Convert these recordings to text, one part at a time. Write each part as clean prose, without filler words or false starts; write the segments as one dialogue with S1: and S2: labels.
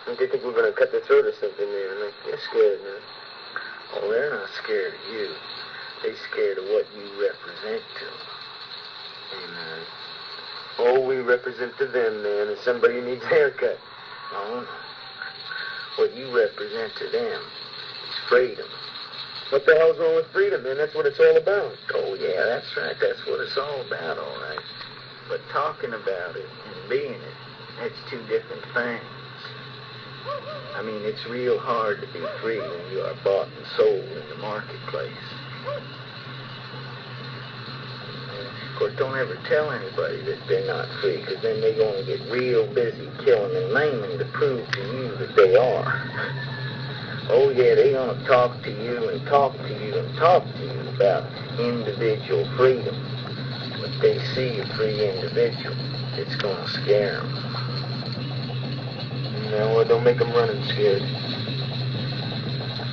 S1: Do you think we're going to cut their throat or something, man? They're scared, man.
S2: Oh, they're not scared of you. They're scared of what you represent to them.
S1: Hey, man. All we represent to them, man, is somebody who needs a haircut.
S2: Oh, no. What you represent to them is freedom.
S1: What the hell's wrong with freedom, man? That's what it's all about.
S2: Oh, yeah, that's right. That's what it's all about, all right. But talking about it and being it, that's two different things. I mean, it's real hard to be free when you are bought and sold in the marketplace. Of course, don't ever tell anybody that they're not free, because then they're going to get real busy killing and maiming to prove to you that they are. Oh, yeah, they're going to talk to you and talk to you and talk to you about individual freedom. When they see a free individual, it's going to scare them.
S1: No, don't make them running scared.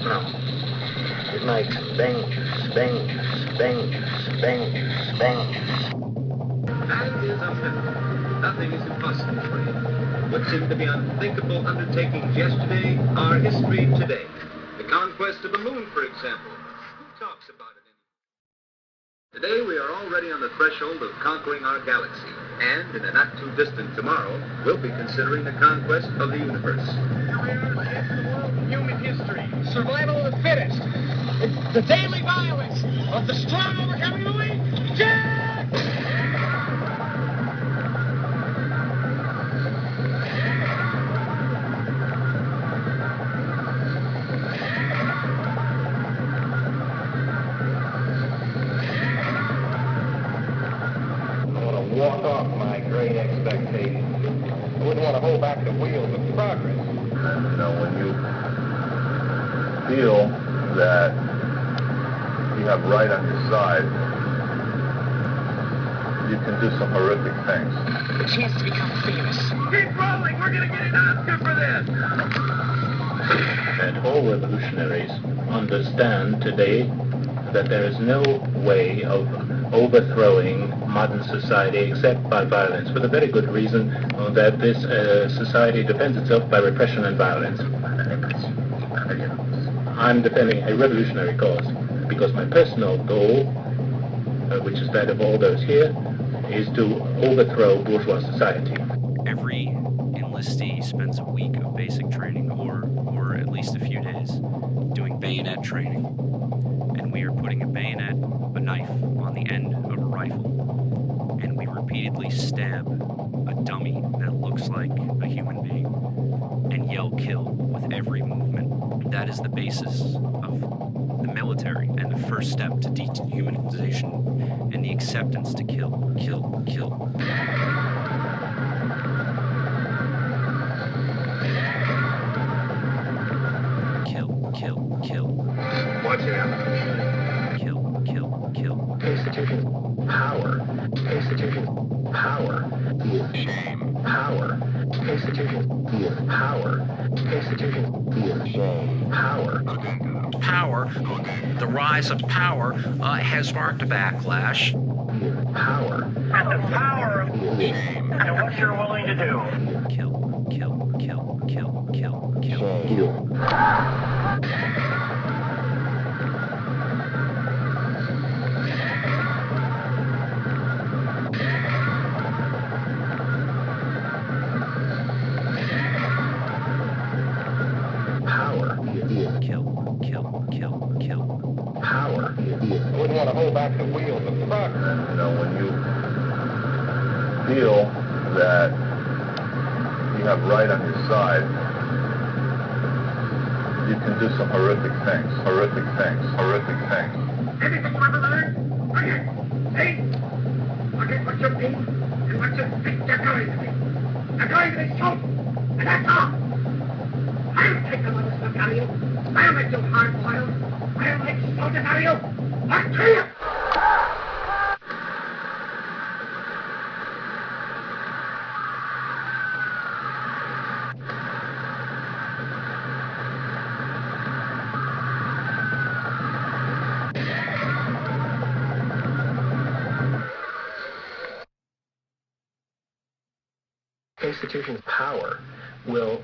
S2: No. It makes them dangerous, dangerous, dangerous, dangerous, dangerous.
S3: And is untenable. Nothing is impossible for you. What seemed to be unthinkable undertakings yesterday are history today. The conquest of the moon, for example. Who talks about it anymore? Today we are already on the threshold of conquering our galaxy. And in a not-too-distant tomorrow, we'll be considering the conquest of the universe.
S4: Here we are at the end of the world in human history. Survival of the fittest. The daily violence of the strong overcoming the weak. Jack!
S5: Walk off my great expectations. I wouldn't want to hold back the wheels of progress.
S6: And, you know, when you feel that you have right on your side, you can do some horrific things.
S4: The chance to become famous.
S3: Keep rolling! We're going to get an Oscar for this!
S7: And all revolutionaries understand today that there is no way of overthrowing modern society except by violence, for the very good reason that this society defends itself by repression and violence. I'm defending a revolutionary cause because my personal goal, which is that of all those here, is to overthrow bourgeois society.
S8: Every enlistee spends a week of basic training, or at least a few days, doing bayonet training. And we are putting a bayonet, a knife, on the end of a rifle. And we repeatedly stab a dummy that looks like a human being and yell kill with every movement. That is the basis of the military and the first step to dehumanization and the acceptance to kill, kill, kill. Kill, kill, kill.
S3: Watch out.
S8: Kill, kill, kill.
S2: Institution, power. Institution, power.
S5: Shame.
S2: Power. Institution, power. Institution,
S5: Shame.
S2: power.
S9: Power, the rise of power, has marked a backlash.
S2: Power.
S4: And the power of
S5: Shame.
S4: and what you're willing to do.
S8: Kill, kill, kill, kill, kill, kill.
S5: Shame.
S2: Power.
S8: Kill, kill, kill, kill.
S2: Power.
S5: I wouldn't want to hold back the wheels of progress.
S6: And, you know, when you feel that you have right on your side, you can do some horrific things, horrific things, horrific things.
S3: Anything you ever learn? Okay. Hey! Forget what you've been and what you think you're going to be. You're going to be shown, and that's all. I'll take the mother stuff out of you. I'll make you hard-boiled. I'll make soldiers out of you. I'll kill you.
S2: Institution's power will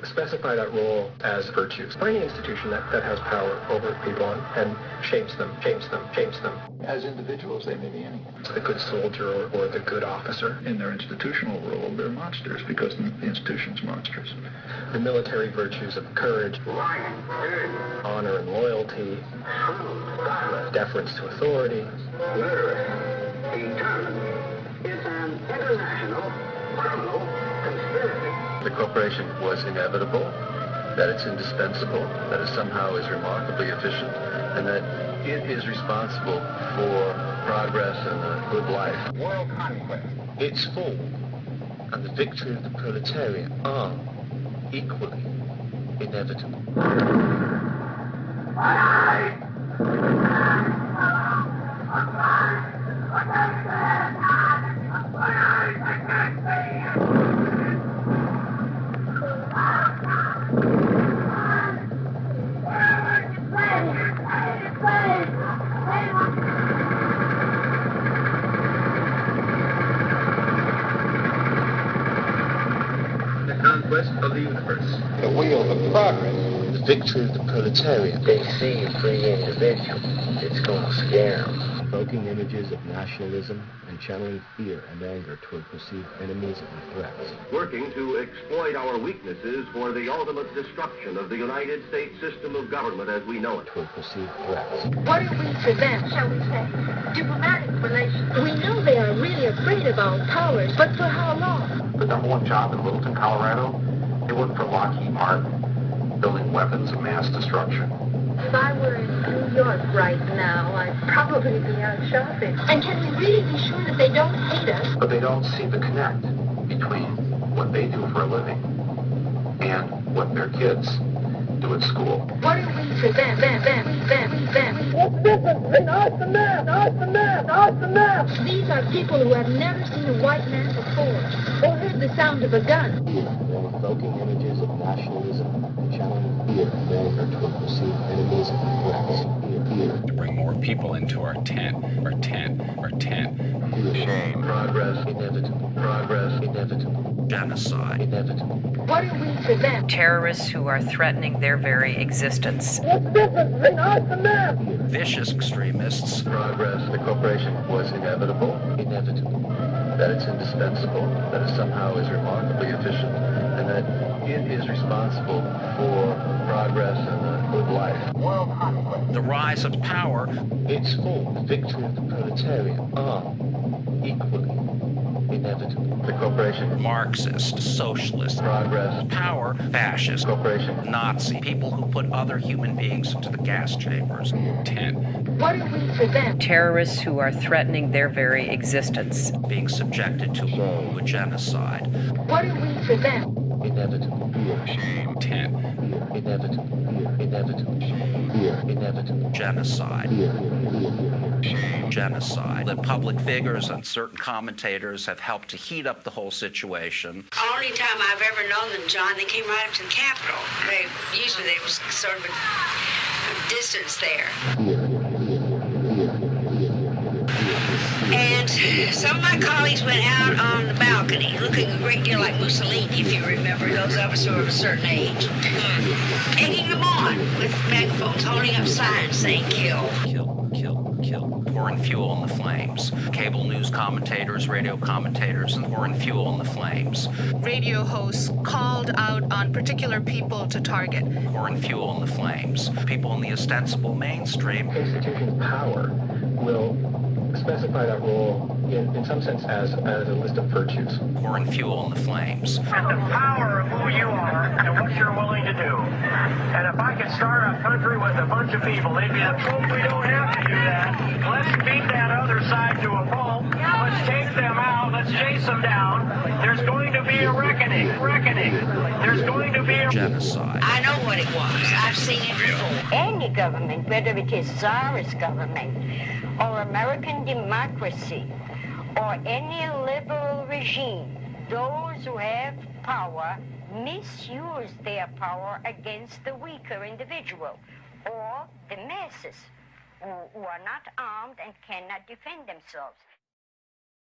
S10: specify that role as virtues. For any institution that has power over people and shapes them.
S11: As individuals, they may be anything.
S10: The good soldier or the good officer.
S11: In their institutional role, they're monsters because the institution's monsters.
S10: The military virtues of courage, honor and loyalty, deference to authority.
S2: It's an international criminal conspiracy.
S6: The corporation was inevitable, that it's indispensable, that it somehow is remarkably efficient, and that it is responsible for progress and a good life.
S2: World conquest.
S1: Its fall and the victory of the proletariat are equally inevitable.
S3: The conquest of the universe.
S5: The wheels of progress.
S1: The victory of the proletariat.
S2: They see a free individual. It's gonna scare them.
S12: Evoking images of nationalism and channeling fear and anger toward perceived enemies and threats.
S5: Working to exploit our weaknesses for the ultimate destruction of the United States system of government as we know it.
S12: Toward perceived threats.
S13: What do we prevent, shall we say? Diplomatic relations. We know they are really afraid of our powers, but for how long?
S6: The number one job in Littleton, Colorado, they work for Lockheed Martin, building weapons of mass destruction.
S13: If I were in New York right now, I'd probably be out shopping. And can we really be sure that they don't hate us?
S6: But they don't see the connect between what they do for a living and what their kids do at school.
S13: What do we prevent?
S4: What's the difference between us and them? Us and them? Us and them?
S13: These are people who have never seen a white man before or heard the sound of a gun.
S12: They're evoking images of nationalism and channeling fear and anger toward perceived enemies and threats. Fear.
S14: To bring more people into our tent.
S6: Shame. Progress.
S1: Inevitable.
S6: Progress. Inevitable.
S8: Genocide.
S1: Inevitable.
S13: What do we prevent?
S15: Terrorists who are threatening their very existence.
S4: What's the difference between us and them?
S8: Vicious extremists.
S6: Progress. The corporation was inevitable.
S1: Inevitable.
S6: That it's indispensable, that it somehow is remarkably efficient, and that it is responsible for progress and a good life.
S2: World conquest.
S9: The rise of power.
S1: Its fall, the victory of the proletariat are equally inevitable.
S6: The corporation.
S9: Marxist, socialist,
S6: Progress.
S9: power, fascist,
S6: Corporation.
S9: Nazi, people who put other human beings into the gas chambers. 10.
S13: What do we prevent?
S15: Terrorists who are threatening their very existence.
S8: Being subjected to a genocide.
S13: What do we prevent?
S1: Inevitable.
S6: Shame.
S9: 10.
S1: Inevitable. Inevitable. Inevitable.
S8: Genocide.
S6: Shame.
S8: Genocide.
S9: The public figures and certain commentators have helped to heat up the whole situation.
S16: Only time I've ever known them, John, they came right up to the Capitol. Usually there was sort of a distance there. And some of my colleagues went out on the balcony, looking a great deal like Mussolini, if you remember, those of us who are of a certain age. Egging them on with megaphones, holding up signs saying kill.
S8: Kill, kill, kill.
S9: Pouring fuel on the flames. Cable news commentators, radio commentators, and pouring fuel on the flames.
S17: Radio hosts called out on particular people to target.
S9: Pouring fuel on the flames. People in the ostensible mainstream.
S10: Institution's power will specify that role in some sense as a list of virtues.
S9: Pouring fuel on the flames.
S4: And the power of who you are and what you're willing to do. And if I could start a country with a bunch of people, they'd be like, oh, we don't have to do that. Let's beat that other side to a pulp. Let's take them out. Let's chase them down. There's going to be a reckoning. There's going to be a
S8: genocide.
S16: I know what it was. I've seen it before.
S18: Any government, whether it is Tsarist government or American democracy or any liberal regime, those who have power misuse their power against the weaker individual or the masses who are not armed and cannot defend themselves.